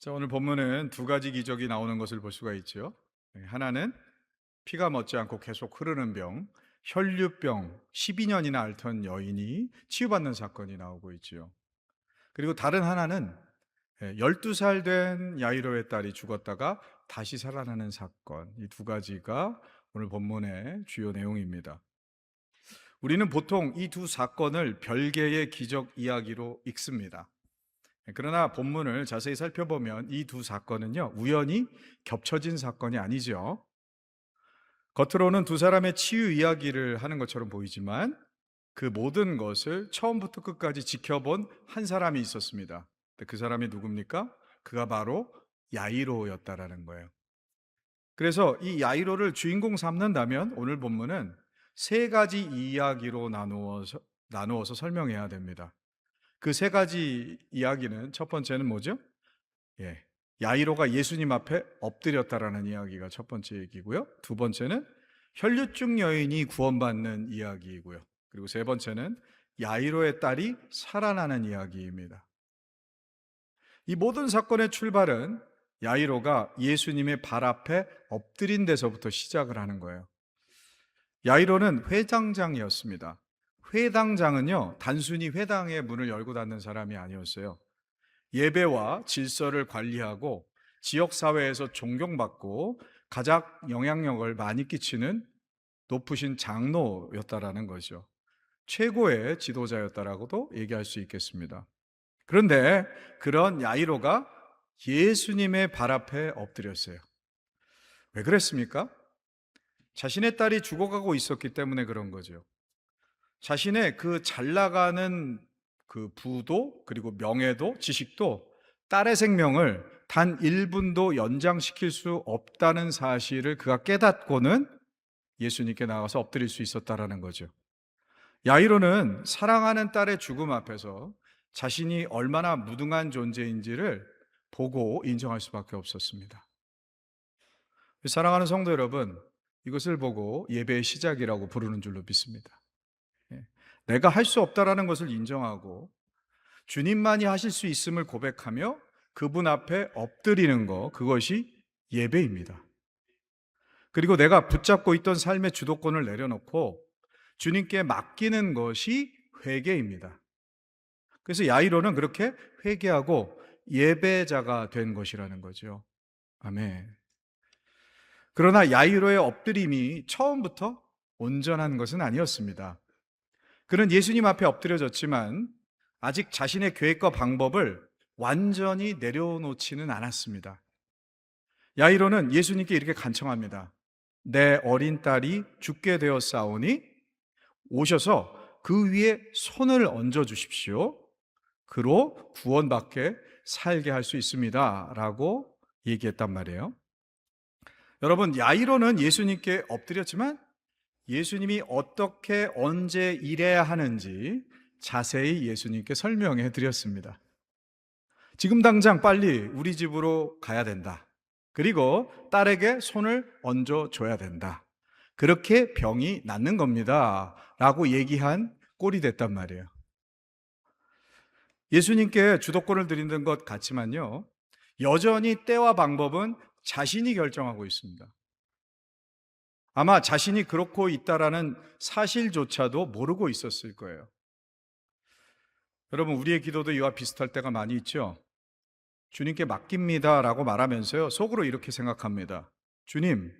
자, 오늘 본문은 두 가지 기적이 나오는 것을 볼 수가 있죠. 하나는 피가 멎지 않고 계속 흐르는 병, 혈류병 12년이나 앓던 여인이 치유받는 사건이 나오고 있지요. 그리고 다른 하나는 12살 된 야이로의 딸이 죽었다가 다시 살아나는 사건. 이 두 가지가 오늘 본문의 주요 내용입니다. 우리는 보통 이 두 사건을 별개의 기적 이야기로 읽습니다. 그러나 본문을 자세히 살펴보면 이 두 사건은요, 우연히 겹쳐진 사건이 아니죠. 겉으로는 두 사람의 치유 이야기를 하는 것처럼 보이지만 그 모든 것을 처음부터 끝까지 지켜본 한 사람이 있었습니다. 그 사람이 누굽니까? 그가 바로 야이로였다라는 거예요. 그래서 이 야이로를 주인공 삼는다면 오늘 본문은 세 가지 이야기로 나누어서 설명해야 됩니다. 그 세 가지 이야기는 첫 번째는 뭐죠? 예. 야이로가 예수님 앞에 엎드렸다라는 이야기가 첫 번째 얘기고요. 두 번째는 혈류증 여인이 구원받는 이야기이고요. 그리고 세 번째는 야이로의 딸이 살아나는 이야기입니다. 이 모든 사건의 출발은 야이로가 예수님의 발 앞에 엎드린 데서부터 시작을 하는 거예요. 야이로는 회당장이었습니다. 회당장은요, 단순히 회당의 문을 열고 닫는 사람이 아니었어요. 예배와 질서를 관리하고 지역사회에서 존경받고 가장 영향력을 많이 끼치는 높으신 장로였다라는 거죠. 최고의 지도자였다라고도 얘기할 수 있겠습니다. 그런데 그런 야이로가 예수님의 발 앞에 엎드렸어요. 왜 그랬습니까? 자신의 딸이 죽어가고 있었기 때문에 그런 거죠. 자신의 그 잘 나가는 그 부도 그리고 명예도 지식도 딸의 생명을 단 1분도 연장시킬 수 없다는 사실을 그가 깨닫고는 예수님께 나가서 엎드릴 수 있었다라는 거죠. 야이로는 사랑하는 딸의 죽음 앞에서 자신이 얼마나 무능한 존재인지를 보고 인정할 수밖에 없었습니다. 사랑하는 성도 여러분, 이것을 보고 예배의 시작이라고 부르는 줄로 믿습니다. 예. 내가 할 수 없다라는 것을 인정하고 주님만이 하실 수 있음을 고백하며 그분 앞에 엎드리는 것, 그것이 예배입니다. 그리고 내가 붙잡고 있던 삶의 주도권을 내려놓고 주님께 맡기는 것이 회개입니다. 그래서 야이로는 그렇게 회개하고 예배자가 된 것이라는 거죠. 아멘. 그러나 야이로의 엎드림이 처음부터 온전한 것은 아니었습니다. 그는 예수님 앞에 엎드려졌지만 아직 자신의 계획과 방법을 완전히 내려놓지는 않았습니다. 야이로는 예수님께 이렇게 간청합니다. 내 어린 딸이 죽게 되었사오니 오셔서 그 위에 손을 얹어 주십시오. 그로 구원받게 살게 할 수 있습니다. 라고 얘기했단 말이에요. 여러분, 야이로는 예수님께 엎드렸지만 예수님이 어떻게 언제 일해야 하는지 자세히 예수님께 설명해 드렸습니다. 지금 당장 빨리 우리 집으로 가야 된다. 그리고 딸에게 손을 얹어 줘야 된다. 그렇게 병이 낫는 겁니다. 라고 얘기한 꼴이 됐단 말이에요. 예수님께 주도권을 드리는 것 같지만요, 여전히 때와 방법은 자신이 결정하고 있습니다. 아마 자신이 그렇고 있다라는 사실조차도 모르고 있었을 거예요. 여러분, 우리의 기도도 이와 비슷할 때가 많이 있죠. 주님께 맡깁니다 라고 말하면서요, 속으로 이렇게 생각합니다. 주님,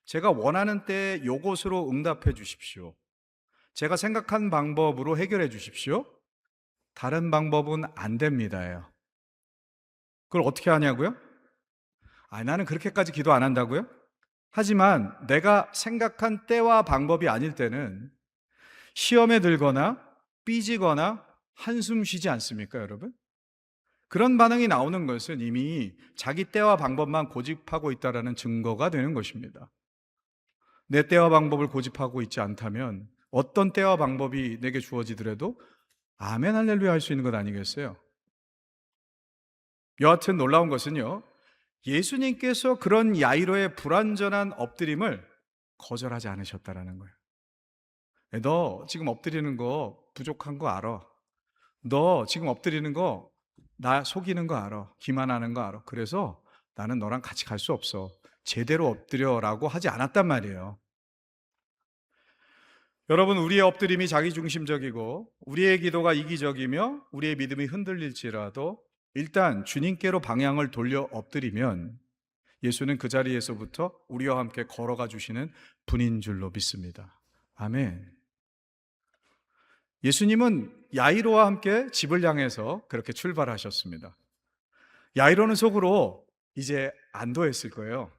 제가 원하는 때에 요것으로 응답해 주십시오. 제가 생각한 방법으로 해결해 주십시오. 다른 방법은 안 됩니다예요. 그걸 어떻게 하냐고요? 나는 그렇게까지 기도 안 한다고요? 하지만 내가 생각한 때와 방법이 아닐 때는 시험에 들거나 삐지거나 한숨 쉬지 않습니까, 여러분? 그런 반응이 나오는 것은 이미 자기 때와 방법만 고집하고 있다는 증거가 되는 것입니다. 내 때와 방법을 고집하고 있지 않다면 어떤 때와 방법이 내게 주어지더라도 아멘 할렐루야 할 수 있는 것 아니겠어요? 여하튼 놀라운 것은요, 예수님께서 그런 야이로의 불완전한 엎드림을 거절하지 않으셨다라는 거예요. 너 지금 엎드리는 거 부족한 거 알아. 너 지금 엎드리는 거 나 속이는 거 알아. 기만하는 거 알아. 그래서 나는 너랑 같이 갈 수 없어. 제대로 엎드려라고 하지 않았단 말이에요. 여러분, 우리의 엎드림이 자기중심적이고 우리의 기도가 이기적이며 우리의 믿음이 흔들릴지라도 일단 주님께로 방향을 돌려 엎드리면 예수는 그 자리에서부터 우리와 함께 걸어가 주시는 분인 줄로 믿습니다. 아멘. 예수님은 야이로와 함께 집을 향해서 그렇게 출발하셨습니다. 야이로는 속으로 이제 안도했을 거예요.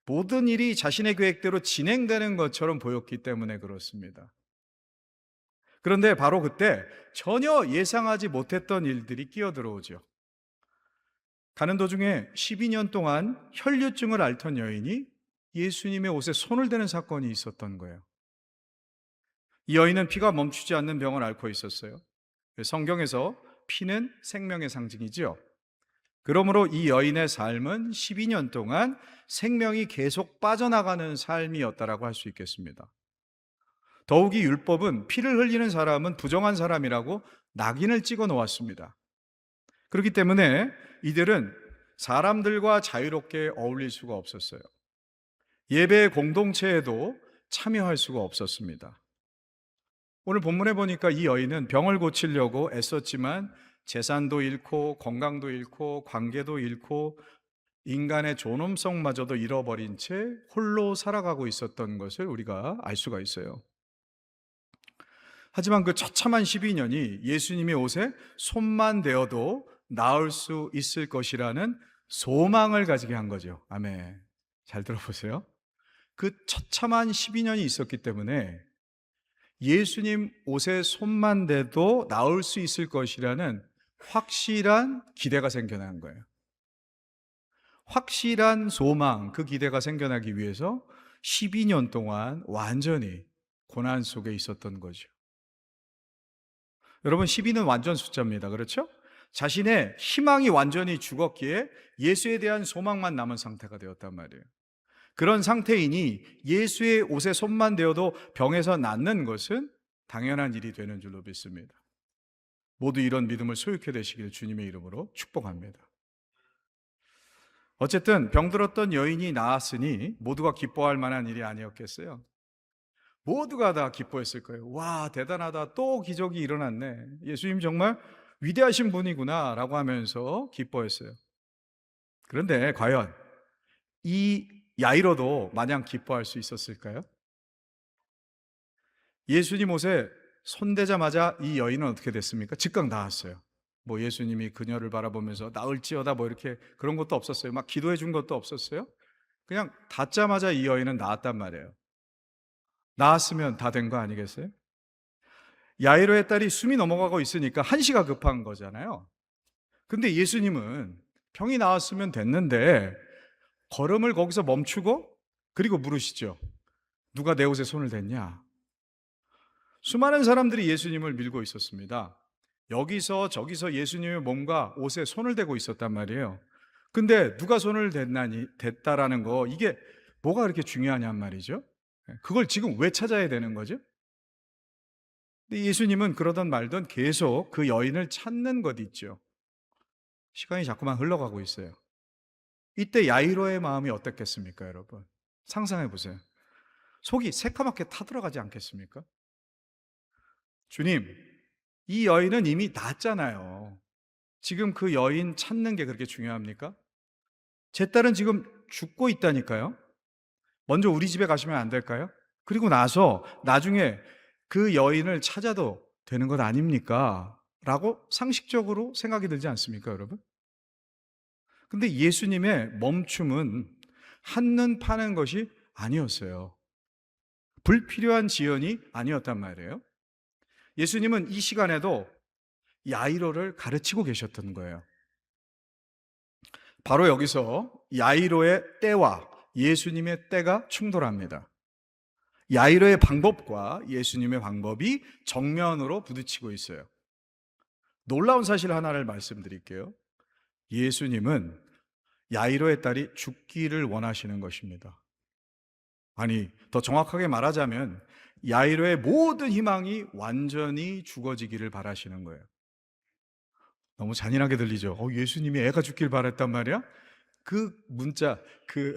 모든 일이 자신의 계획대로 진행되는 것처럼 보였기 때문에 그렇습니다. 그런데 바로 그때 전혀 예상하지 못했던 일들이 끼어들어오죠. 가는 도중에 12년 동안 혈류증을 앓던 여인이 예수님의 옷에 손을 대는 사건이 있었던 거예요. 이 여인은 피가 멈추지 않는 병을 앓고 있었어요. 성경에서 피는 생명의 상징이죠. 그러므로 이 여인의 삶은 12년 동안 생명이 계속 빠져나가는 삶이었다라고 할 수 있겠습니다. 더욱이 율법은 피를 흘리는 사람은 부정한 사람이라고 낙인을 찍어 놓았습니다. 그렇기 때문에 이들은 사람들과 자유롭게 어울릴 수가 없었어요. 예배 공동체에도 참여할 수가 없었습니다. 오늘 본문에 보니까 이 여인은 병을 고치려고 애썼지만 재산도 잃고 건강도 잃고 관계도 잃고 인간의 존엄성마저도 잃어버린 채 홀로 살아가고 있었던 것을 우리가 알 수가 있어요. 하지만 그 처참한 12년이 예수님의 옷에 손만 대어도 나을 수 있을 것이라는 소망을 가지게 한 거죠. 아멘. 잘 들어보세요. 그 처참한 12년이 있었기 때문에 예수님 옷에 손만 대도 나을 수 있을 것이라는 확실한 기대가 생겨난 거예요. 확실한 소망, 그 기대가 생겨나기 위해서 12년 동안 완전히 고난 속에 있었던 거죠. 여러분, 12는 완전 숫자입니다. 그렇죠? 자신의 희망이 완전히 죽었기에 예수에 대한 소망만 남은 상태가 되었단 말이에요. 그런 상태이니 예수의 옷에 손만 대어도 병에서 낫는 것은 당연한 일이 되는 줄로 믿습니다. 모두 이런 믿음을 소유케 되시길 주님의 이름으로 축복합니다. 어쨌든 병들었던 여인이 나았으니 모두가 기뻐할 만한 일이 아니었겠어요? 모두가 다 기뻐했을 거예요. 와, 대단하다. 또 기적이 일어났네. 예수님 정말 위대하신 분이구나 라고 하면서 기뻐했어요. 그런데 과연 이 야이로도 마냥 기뻐할 수 있었을까요? 예수님 옷에 손대자마자 이 여인은 어떻게 됐습니까? 즉각 나았어요. 뭐 예수님이 그녀를 바라보면서 나을지어다 뭐 이렇게 그런 것도 없었어요. 막 기도해 준 것도 없었어요. 그냥 닿자마자 이 여인은 나았단 말이에요. 나았으면 다 된 거 아니겠어요? 야이로의 딸이 숨이 넘어가고 있으니까 한시가 급한 거잖아요. 근데 예수님은 병이 나았으면 됐는데 걸음을 거기서 멈추고 그리고 물으시죠. 누가 내 옷에 손을 댔냐? 수많은 사람들이 예수님을 밀고 있었습니다. 여기서 저기서 예수님의 몸과 옷에 손을 대고 있었단 말이에요. 근데 누가 손을 댔다라는 거, 이게 뭐가 그렇게 중요하냔 말이죠. 그걸 지금 왜 찾아야 되는 거죠? 근데 예수님은 그러던 말던 계속 그 여인을 찾는 것 있죠. 시간이 자꾸만 흘러가고 있어요. 이때 야이로의 마음이 어떻겠습니까, 여러분? 상상해 보세요. 속이 새카맣게 타들어가지 않겠습니까? 주님, 이 여인은 이미 낫잖아요. 지금 그 여인 찾는 게 그렇게 중요합니까? 제 딸은 지금 죽고 있다니까요. 먼저 우리 집에 가시면 안 될까요? 그리고 나서 나중에 그 여인을 찾아도 되는 것 아닙니까? 라고 상식적으로 생각이 들지 않습니까, 여러분? 근데 예수님의 멈춤은 한눈 파는 것이 아니었어요. 불필요한 지연이 아니었단 말이에요. 예수님은 이 시간에도 야이로를 가르치고 계셨던 거예요. 바로 여기서 야이로의 때와 예수님의 때가 충돌합니다. 야이로의 방법과 예수님의 방법이 정면으로 부딪히고 있어요. 놀라운 사실 하나를 말씀드릴게요. 예수님은 야이로의 딸이 죽기를 원하시는 것입니다. 아니, 더 정확하게 말하자면 야이로의 모든 희망이 완전히 죽어지기를 바라시는 거예요. 너무 잔인하게 들리죠. 예수님이 애가 죽길 바랬단 말이야? 그 문자, 그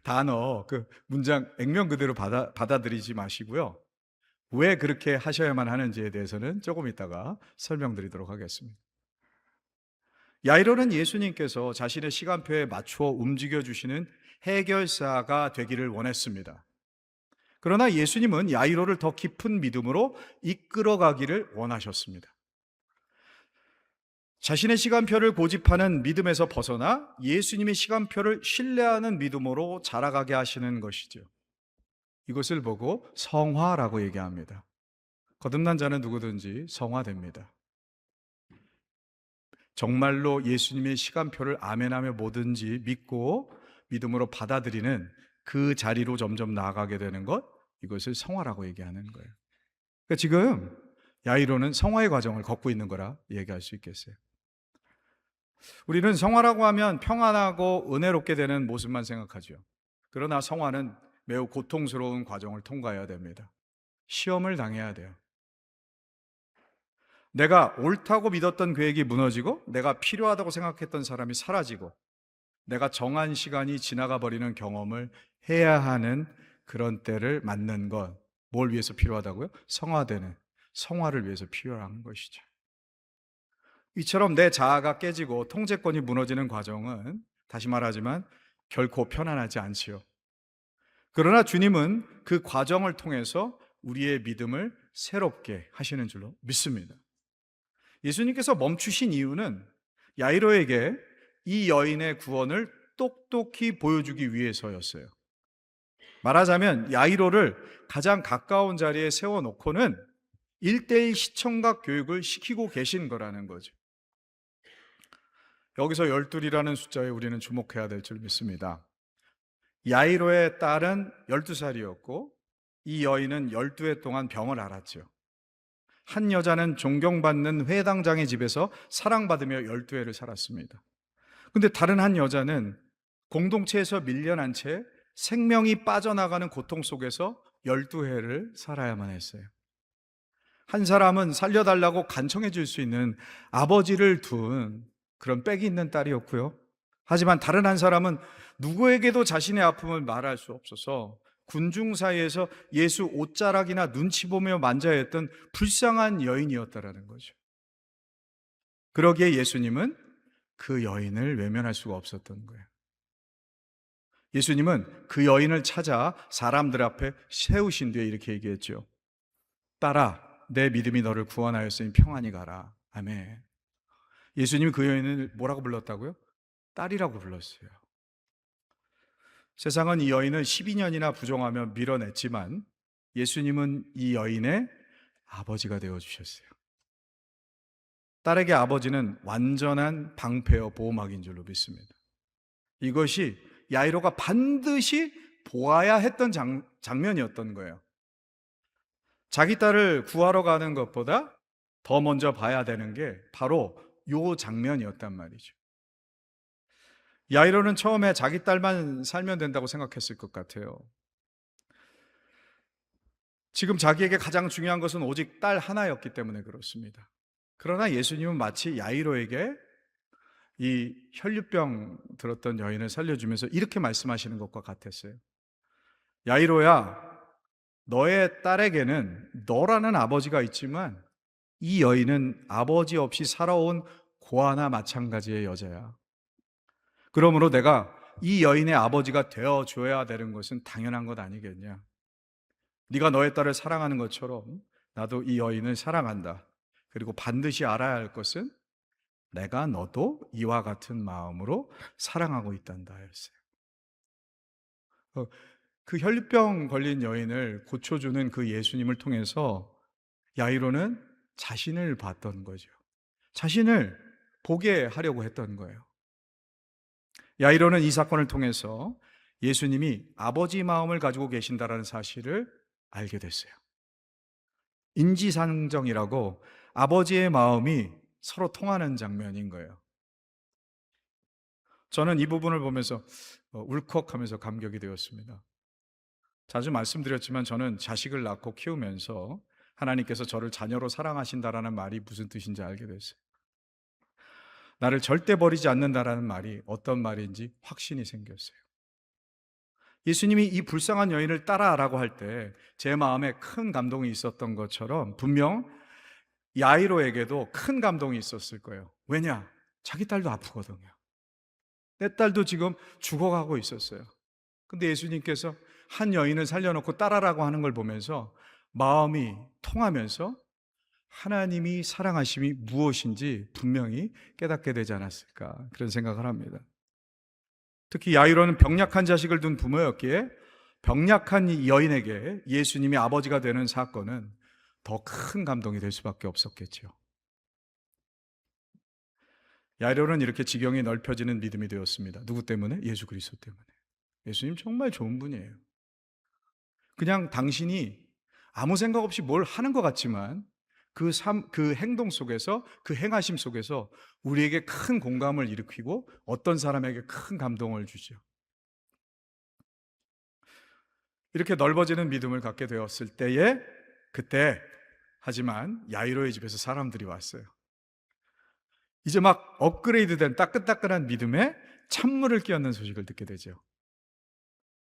단어, 그 문장 액면 그대로 받아들이지 마시고요. 왜 그렇게 하셔야만 하는지에 대해서는 조금 이따가 설명드리도록 하겠습니다. 야이로는 예수님께서 자신의 시간표에 맞추어 움직여 주시는 해결사가 되기를 원했습니다. 그러나 예수님은 야이로를 더 깊은 믿음으로 이끌어 가기를 원하셨습니다. 자신의 시간표를 고집하는 믿음에서 벗어나 예수님의 시간표를 신뢰하는 믿음으로 자라가게 하시는 것이죠. 이것을 보고 성화라고 얘기합니다. 거듭난 자는 누구든지 성화됩니다. 정말로 예수님의 시간표를 아멘하며 뭐든지 믿고 믿음으로 받아들이는 그 자리로 점점 나아가게 되는 것, 이것을 성화라고 얘기하는 거예요. 그러니까 지금 야이로는 성화의 과정을 걷고 있는 거라 얘기할 수 있겠어요. 우리는 성화라고 하면 평안하고 은혜롭게 되는 모습만 생각하죠. 그러나 성화는 매우 고통스러운 과정을 통과해야 됩니다. 시험을 당해야 돼요. 내가 옳다고 믿었던 계획이 무너지고, 내가 필요하다고 생각했던 사람이 사라지고, 내가 정한 시간이 지나가 버리는 경험을 해야 하는 그런 때를 맞는 것. 뭘 위해서 필요하다고요? 성화되는, 성화를 위해서 필요한 것이죠. 이처럼 내 자아가 깨지고 통제권이 무너지는 과정은, 다시 말하지만 결코 편안하지 않지요. 그러나 주님은 그 과정을 통해서 우리의 믿음을 새롭게 하시는 줄로 믿습니다. 예수님께서 멈추신 이유는 야이로에게 이 여인의 구원을 똑똑히 보여주기 위해서였어요. 말하자면 야이로를 가장 가까운 자리에 세워놓고는 1:1 시청각 교육을 시키고 계신 거라는 거죠. 여기서 12이라는 숫자에 우리는 주목해야 될 줄 믿습니다. 야이로의 딸은 12살이었고 이 여인은 12해 동안 병을 앓았죠. 한 여자는 존경받는 회당장의 집에서 사랑받으며 12해를 살았습니다. 근데 다른 한 여자는 공동체에서 밀려난 채 생명이 빠져나가는 고통 속에서 12해를 살아야만 했어요. 한 사람은 살려달라고 간청해 줄 수 있는 아버지를 둔 그런 빽이 있는 딸이었고요. 하지만 다른 한 사람은 누구에게도 자신의 아픔을 말할 수 없어서 군중 사이에서 예수 옷자락이나 눈치 보며 만져야 했던 불쌍한 여인이었다라는 거죠. 그러기에 예수님은 그 여인을 외면할 수가 없었던 거예요. 예수님은 그 여인을 찾아 사람들 앞에 세우신 뒤에 이렇게 얘기했죠. 딸아, 내 믿음이 너를 구원하였으니 평안히 가라. 아멘. 예수님이 그 여인을 뭐라고 불렀다고요? 딸이라고 불렀어요. 세상은 이 여인을 12년이나 부정하며 밀어냈지만 예수님은 이 여인의 아버지가 되어주셨어요. 딸에게 아버지는 완전한 방패와 보호막인 줄로 믿습니다. 이것이 야이로가 반드시 보아야 했던 장면이었던 거예요. 자기 딸을 구하러 가는 것보다 더 먼저 봐야 되는 게 바로 이 장면이었단 말이죠. 야이로는 처음에 자기 딸만 살면 된다고 생각했을 것 같아요. 지금 자기에게 가장 중요한 것은 오직 딸 하나였기 때문에 그렇습니다. 그러나 예수님은 마치 야이로에게 이 혈류병 들었던 여인을 살려주면서 이렇게 말씀하시는 것과 같았어요. 야이로야, 너의 딸에게는 너라는 아버지가 있지만 이 여인은 아버지 없이 살아온 고아나 마찬가지의 여자야. 그러므로 내가 이 여인의 아버지가 되어줘야 되는 것은 당연한 것 아니겠냐. 네가 너의 딸을 사랑하는 것처럼 나도 이 여인을 사랑한다. 그리고 반드시 알아야 할 것은 내가 너도 이와 같은 마음으로 사랑하고 있단다 했어요. 그 혈류병 걸린 여인을 고쳐주는 그 예수님을 통해서 야이로는 자신을 봤던 거죠. 자신을 보게 하려고 했던 거예요. 야이로는 이 사건을 통해서 예수님이 아버지 마음을 가지고 계신다라는 사실을 알게 됐어요. 인지상정이라고 아버지의 마음이 서로 통하는 장면인 거예요. 저는 이 부분을 보면서 울컥하면서 감격이 되었습니다. 자주 말씀드렸지만 저는 자식을 낳고 키우면서 하나님께서 저를 자녀로 사랑하신다라는 말이 무슨 뜻인지 알게 됐어요. 나를 절대 버리지 않는다라는 말이 어떤 말인지 확신이 생겼어요. 예수님이 이 불쌍한 여인을 따라라고 할 때 제 마음에 큰 감동이 있었던 것처럼 분명 야이로에게도 큰 감동이 있었을 거예요. 왜냐? 자기 딸도 아프거든요. 내 딸도 지금 죽어가고 있었어요. 근데 예수님께서 한 여인을 살려놓고 따라라고 하는 걸 보면서 마음이 통하면서 하나님이 사랑하심이 무엇인지 분명히 깨닫게 되지 않았을까, 그런 생각을 합니다. 특히 야이로는 병약한 자식을 둔 부모였기에 병약한 이 여인에게 예수님이 아버지가 되는 사건은 더 큰 감동이 될 수밖에 없었겠죠. 야이로는 이렇게 지경이 넓혀지는 믿음이 되었습니다. 누구 때문에? 예수 그리스도 때문에. 예수님 정말 좋은 분이에요. 그냥 당신이 아무 생각 없이 뭘 하는 것 같지만 그 행동 속에서, 그 행하심 속에서 우리에게 큰 공감을 일으키고 어떤 사람에게 큰 감동을 주죠. 이렇게 넓어지는 믿음을 갖게 되었을 때에 그때 하지만 야이로의 집에서 사람들이 왔어요. 이제 막 업그레이드된 따끈따끈한 믿음에 찬물을 끼얹는 소식을 듣게 되죠.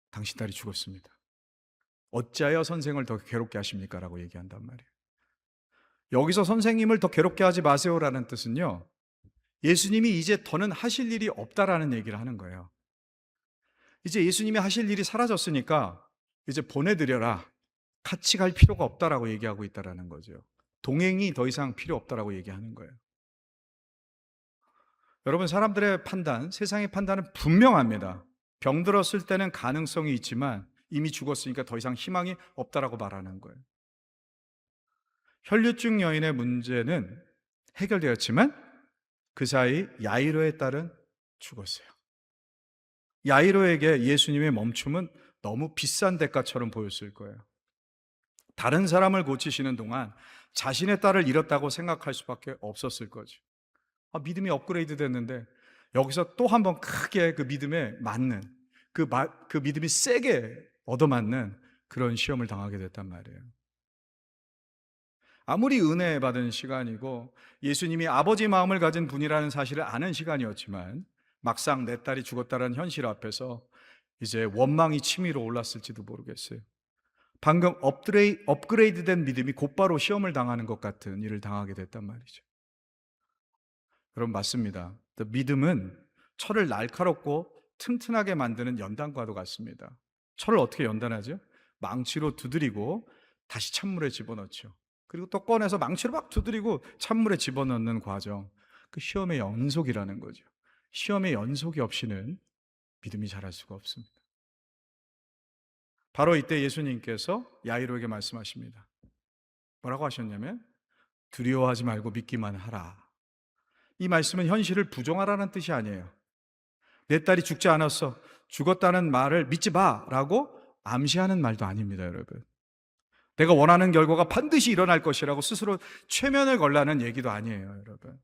당신 딸이 죽었습니다. 어찌하여 선생을 더 괴롭게 하십니까? 라고 얘기한단 말이에요. 여기서 선생님을 더 괴롭게 하지 마세요라는 뜻은요, 예수님이 이제 더는 하실 일이 없다라는 얘기를 하는 거예요. 이제 예수님이 하실 일이 사라졌으니까 이제 보내드려라, 같이 갈 필요가 없다라고 얘기하고 있다라는 거죠. 동행이 더 이상 필요 없다라고 얘기하는 거예요. 여러분, 사람들의 판단, 세상의 판단은 분명합니다. 병들었을 때는 가능성이 있지만 이미 죽었으니까 더 이상 희망이 없다라고 말하는 거예요. 혈류증 여인의 문제는 해결되었지만 그 사이 야이로의 딸은 죽었어요. 야이로에게 예수님의 멈춤은 너무 비싼 대가처럼 보였을 거예요. 다른 사람을 고치시는 동안 자신의 딸을 잃었다고 생각할 수밖에 없었을 거죠. 믿음이 업그레이드 됐는데 여기서 또 한 번 크게 그 믿음에 맞는, 그 믿음이 세게 얻어맞는 그런 시험을 당하게 됐단 말이에요. 아무리 은혜 받은 시간이고 예수님이 아버지 마음을 가진 분이라는 사실을 아는 시간이었지만 막상 내 딸이 죽었다는 현실 앞에서 이제 원망이 치밀어 올랐을지도 모르겠어요. 방금 업그레이드된 믿음이 곧바로 시험을 당하는 것 같은 일을 당하게 됐단 말이죠. 여러분, 맞습니다. 믿음은 철을 날카롭고 튼튼하게 만드는 연단과도 같습니다. 철을 어떻게 연단하죠? 망치로 두드리고 다시 찬물에 집어넣죠. 그리고 또 꺼내서 망치로 막 두드리고 찬물에 집어넣는 과정, 그 시험의 연속이라는 거죠. 시험의 연속이 없이는 믿음이 자랄 수가 없습니다. 바로 이때 예수님께서 야이로에게 말씀하십니다. 뭐라고 하셨냐면 두려워하지 말고 믿기만 하라. 이 말씀은 현실을 부정하라는 뜻이 아니에요. 내 딸이 죽지 않았어, 죽었다는 말을 믿지 마라고 암시하는 말도 아닙니다, 여러분. 내가 원하는 결과가 반드시 일어날 것이라고 스스로 최면을 걸라는 얘기도 아니에요, 여러분.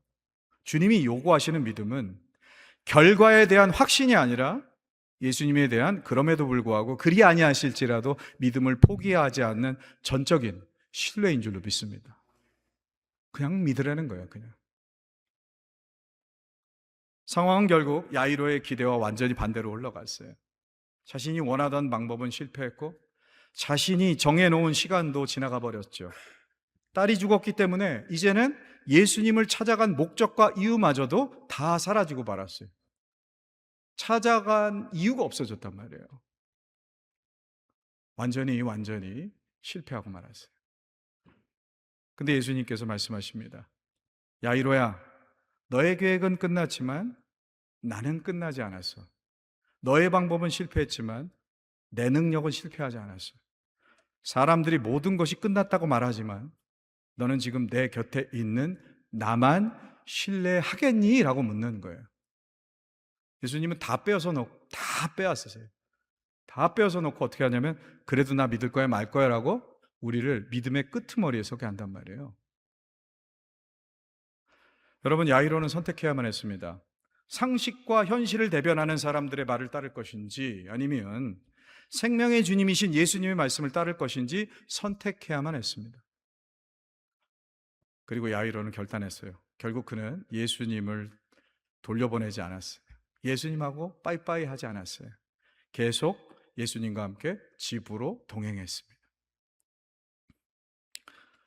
주님이 요구하시는 믿음은 결과에 대한 확신이 아니라 예수님에 대한, 그럼에도 불구하고 그리 아니하실지라도 믿음을 포기하지 않는 전적인 신뢰인 줄로 믿습니다. 그냥 믿으라는 거예요, 그냥. 상황은 결국 야이로의 기대와 완전히 반대로 흘러갔어요. 자신이 원하던 방법은 실패했고 자신이 정해놓은 시간도 지나가 버렸죠. 딸이 죽었기 때문에 이제는 예수님을 찾아간 목적과 이유마저도 다 사라지고 말았어요. 찾아간 이유가 없어졌단 말이에요. 완전히 실패하고 말았어요. 근데 예수님께서 말씀하십니다. 야이로야, 너의 계획은 끝났지만 나는 끝나지 않았어. 너의 방법은 실패했지만 내 능력은 실패하지 않았어. 사람들이 모든 것이 끝났다고 말하지만 너는 지금 내 곁에 있는 나만 신뢰하겠니? 라고 묻는 거예요. 예수님은 다 빼앗으세요. 다 빼앗아 놓고 어떻게 하냐면 그래도 나 믿을 거야 말 거야 라고 우리를 믿음의 끄트머리에 서게 한단 말이에요. 여러분, 야이로는 선택해야만 했습니다. 상식과 현실을 대변하는 사람들의 말을 따를 것인지 아니면 생명의 주님이신 예수님의 말씀을 따를 것인지 선택해야만 했습니다. 그리고 야이로는 결단했어요. 결국 그는 예수님을 돌려보내지 않았어요. 예수님하고 빠이빠이 하지 않았어요. 계속 예수님과 함께 집으로 동행했습니다.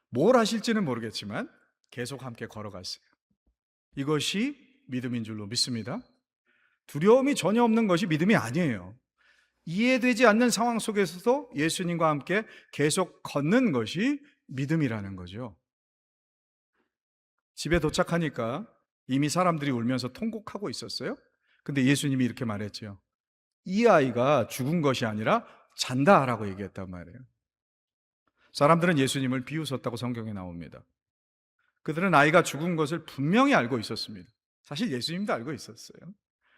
뭘 하실지는 모르겠지만 계속 함께 걸어갔어요. 이것이 믿음인 줄로 믿습니다. 두려움이 전혀 없는 것이 믿음이 아니에요. 이해되지 않는 상황 속에서도 예수님과 함께 계속 걷는 것이 믿음이라는 거죠. 집에 도착하니까 이미 사람들이 울면서 통곡하고 있었어요. 근데 예수님이 이렇게 말했죠. 이 아이가 죽은 것이 아니라 잔다라고 얘기했단 말이에요. 사람들은 예수님을 비웃었다고 성경에 나옵니다. 그들은 아이가 죽은 것을 분명히 알고 있었습니다. 사실 예수님도 알고 있었어요.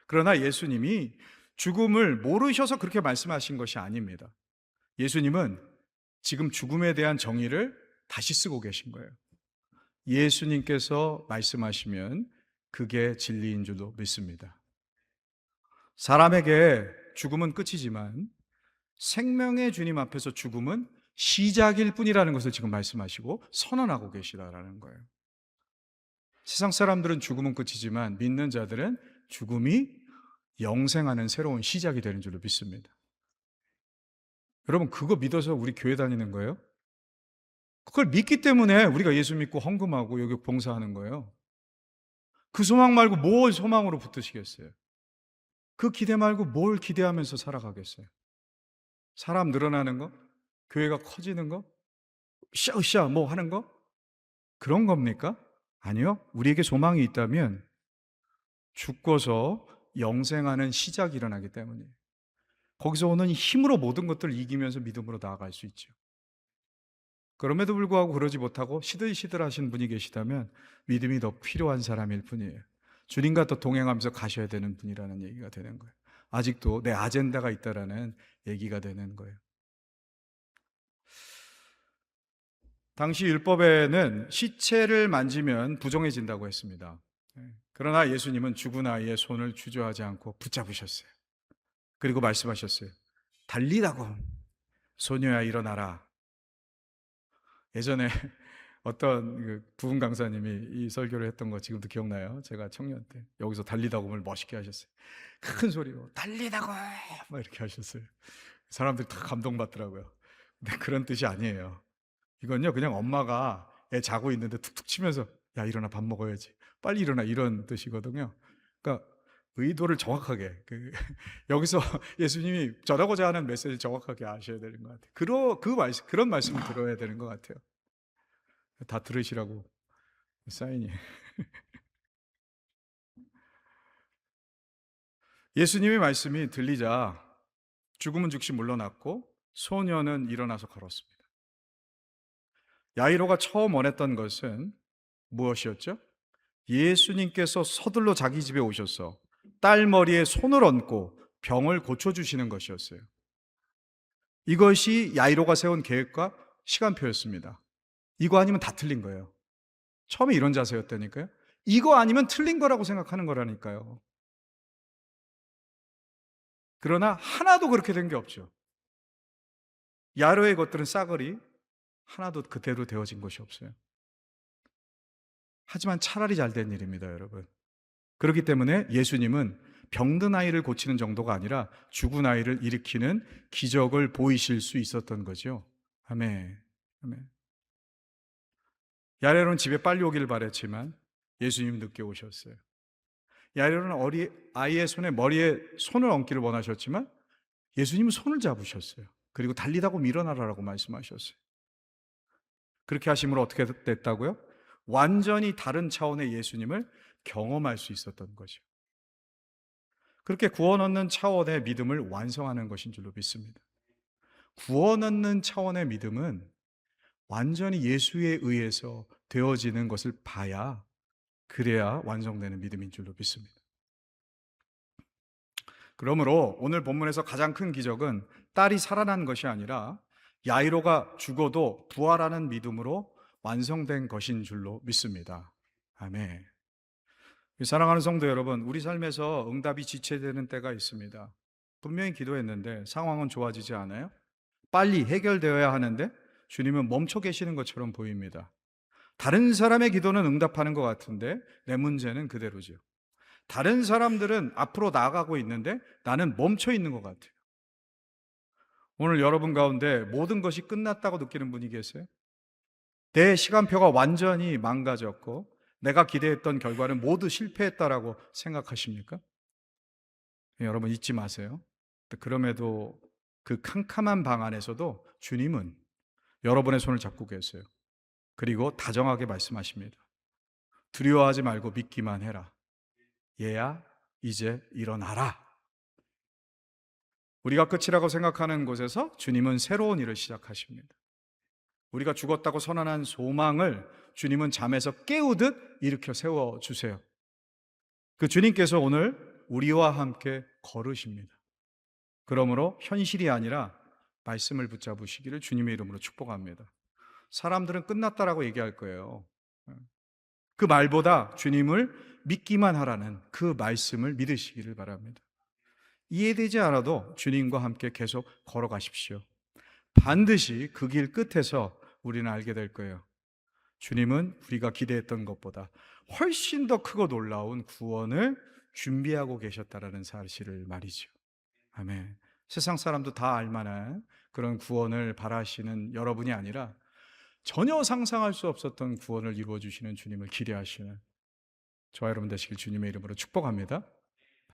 그러나 예수님이 죽음을 모르셔서 그렇게 말씀하신 것이 아닙니다. 예수님은 지금 죽음에 대한 정의를 다시 쓰고 계신 거예요. 예수님께서 말씀하시면 그게 진리인 줄로 믿습니다. 사람에게 죽음은 끝이지만 생명의 주님 앞에서 죽음은 시작일 뿐이라는 것을 지금 말씀하시고 선언하고 계시다라는 거예요. 세상 사람들은 죽음은 끝이지만 믿는 자들은 죽음이 영생하는 새로운 시작이 되는 줄로 믿습니다. 여러분, 그거 믿어서 우리 교회 다니는 거예요? 그걸 믿기 때문에 우리가 예수 믿고 헌금하고 여기 봉사하는 거예요. 그 소망 말고 뭘 소망으로 붙으시겠어요? 그 기대 말고 뭘 기대하면서 살아가겠어요? 사람 늘어나는 거? 교회가 커지는 거? 으쌰으쌰 뭐 하는 거? 그런 겁니까? 아니요. 우리에게 소망이 있다면 죽고서 영생하는 시작이 일어나기 때문이에요. 거기서 오는 힘으로 모든 것들을 이기면서 믿음으로 나아갈 수 있죠. 그럼에도 불구하고 그러지 못하고 시들시들 하신 분이 계시다면 믿음이 더 필요한 사람일 뿐이에요. 주님과 또 동행하면서 가셔야 되는 분이라는 얘기가 되는 거예요. 아직도 내 아젠다가 있다라는 얘기가 되는 거예요. 당시 율법에는 시체를 만지면 부정해진다고 했습니다. 그러나 예수님은 죽은 아이의 손을 주저하지 않고 붙잡으셨어요. 그리고 말씀하셨어요. 달리다고 소녀야 일어나라. 예전에 어떤 부흥 강사님이 이 설교를 했던 거 지금도 기억나요? 제가 청년 때 여기서 달리다곰을 멋있게 하셨어요. 큰 소리로 달리다곰 막 이렇게 하셨어요. 사람들이 다 감동받더라고요. 근데 그런 뜻이 아니에요. 이건요 그냥 엄마가 애 자고 있는데 툭툭 치면서 야 일어나 밥 먹어야지 빨리 일어나 이런 뜻이거든요. 그러니까 의도를 정확하게 여기서 예수님이 전하고자 하는 메시지를 정확하게 아셔야 되는 것 같아요. 그런 말씀을 들어야 되는 것 같아요. 다 들으시라고 사인이. 예수님의 말씀이 들리자 죽음은 즉시 물러났고 소녀는 일어나서 걸었습니다. 야이로가 처음 원했던 것은 무엇이었죠? 예수님께서 서둘러 자기 집에 오셔서 딸 머리에 손을 얹고 병을 고쳐주시는 것이었어요. 이것이 야이로가 세운 계획과 시간표였습니다. 이거 아니면 다 틀린 거예요. 처음에 이런 자세였다니까요. 이거 아니면 틀린 거라고 생각하는 거라니까요. 그러나 하나도 그렇게 된 게 없죠. 야이로의 것들은 싸그리 하나도 그대로 되어진 것이 없어요. 하지만 차라리 잘 된 일입니다, 여러분. 그렇기 때문에 예수님은 병든 아이를 고치는 정도가 아니라 죽은 아이를 일으키는 기적을 보이실 수 있었던 거죠. 아멘. 아멘. 야이로는 집에 빨리 오기를 바랬지만 예수님 늦게 오셨어요. 야이로는 아이의 머리에 손을 얹기를 원하셨지만 예수님은 손을 잡으셨어요. 그리고 달리다고 일어나라라고 말씀하셨어요. 그렇게 하심으로 어떻게 됐다고요? 완전히 다른 차원의 예수님을 경험할 수 있었던 거죠. 그렇게 구원 얻는 차원의 믿음을 완성하는 것인 줄로 믿습니다. 구원 얻는 차원의 믿음은 완전히 예수에 의해서 되어지는 것을 봐야 그래야 완성되는 믿음인 줄로 믿습니다. 그러므로 오늘 본문에서 가장 큰 기적은 딸이 살아난 것이 아니라 야이로가 죽어도 부활하는 믿음으로 완성된 것인 줄로 믿습니다. 아멘. 사랑하는 성도 여러분, 우리 삶에서 응답이 지체되는 때가 있습니다. 분명히 기도했는데 상황은 좋아지지 않아요? 빨리 해결되어야 하는데 주님은 멈춰 계시는 것처럼 보입니다. 다른 사람의 기도는 응답하는 것 같은데 내 문제는 그대로죠. 다른 사람들은 앞으로 나아가고 있는데 나는 멈춰 있는 것 같아요. 오늘 여러분 가운데 모든 것이 끝났다고 느끼는 분이 계세요? 내 시간표가 완전히 망가졌고 내가 기대했던 결과는 모두 실패했다라고 생각하십니까? 여러분 잊지 마세요. 그럼에도 그 캄캄한 방 안에서도 주님은 여러분의 손을 잡고 계세요. 그리고 다정하게 말씀하십니다. 두려워하지 말고 믿기만 해라. 얘야, 이제 일어나라. 우리가 끝이라고 생각하는 곳에서 주님은 새로운 일을 시작하십니다. 우리가 죽었다고 선언한 소망을 주님은 잠에서 깨우듯 일으켜 세워주세요. 그 주님께서 오늘 우리와 함께 걸으십니다. 그러므로 현실이 아니라 말씀을 붙잡으시기를 주님의 이름으로 축복합니다. 사람들은 끝났다라고 얘기할 거예요. 그 말보다 주님을 믿기만 하라는 그 말씀을 믿으시기를 바랍니다. 이해되지 않아도 주님과 함께 계속 걸어가십시오. 반드시 그 길 끝에서 우리는 알게 될 거예요. 주님은 우리가 기대했던 것보다 훨씬 더 크고 놀라운 구원을 준비하고 계셨다라는 사실을 말이죠. 아멘. 세상 사람도 다 알만한 그런 구원을 바라시는 여러분이 아니라 전혀 상상할 수 없었던 구원을 이루어 주시는 주님을 기대하시는 저와 여러분 되시길 주님의 이름으로 축복합니다.